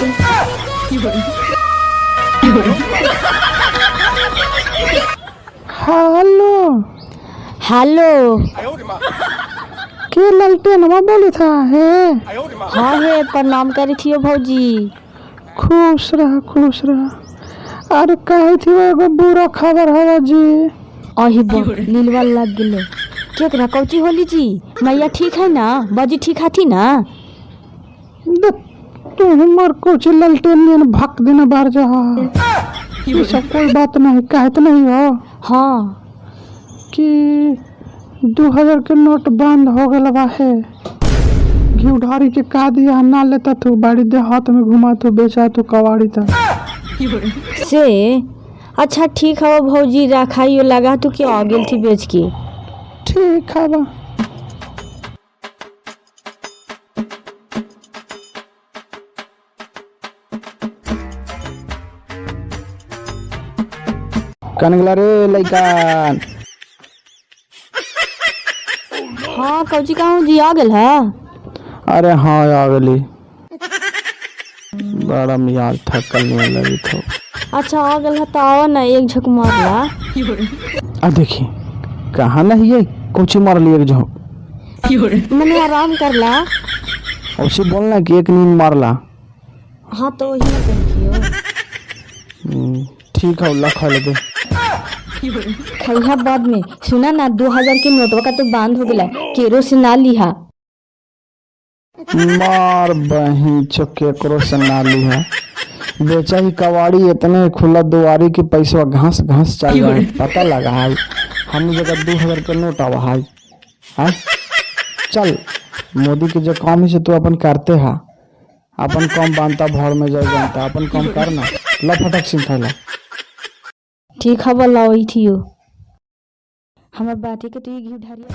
Hello hello. के ललटेनवा बोली था है? हाँ है, प्रणाम करी थी भौजी। खुश रहा। अरे कही थी वो एगो बुरा खबर हवा जी। अही नीलवा लग गए। केकरा कौची होली जी? मैया ठीक है ना? बाजी ठीक हाथी ना? तू हमार कुछ ललटेन भक देना बाहर जा। ये सब कोई बात नहीं, कहत नहीं हो हाँ कि 2000 के नोट बंद हो गल बा है। घी ढारी के का दिया ना लेता तू बाड़ी दे हाथ में घुमा तू बेचा तू कवाड़ी था से। अच्छा ठीक है भौजी, रखाइयो लगा तू कि आ गेल थी बेच के। ठीक है बा। कनगला रे लइका। हाँ कौची कहूँ जी, आ गेल है? अरे हाँ आ गली। बड़ा मियाज थकल नहीं लगी तो। अच्छा आ गेल है तो आओ ना, एक झक मारला। आ देखी कहाँ नहीं है कुछ मार लिए झोंक। मैंने आराम करला। उसे बोलना कि एक नींद मारला। हाँ तो वही ना कहियो। ठीक है अल्लाह खा ले। खैहा बाद में। सुना ना, 2000 के नोटवा का तो बंद हो गया, केरो से ना लिहा। मार बही चुके करो से ना लिहा। बेचा ही कवाड़ी इतने खुला दुआरी की पैसा घास चल रहा है, पता लगा है हम जगह 2000 के नोट आवा है। चल मोदी के जो काम है तू अपन करते है, अपन काम बांधता भर में जा जानता अपन काम करना। ला फटक सिंखला। ठीक है बोला वही थी हमार बात के तो ये घी ढारिया।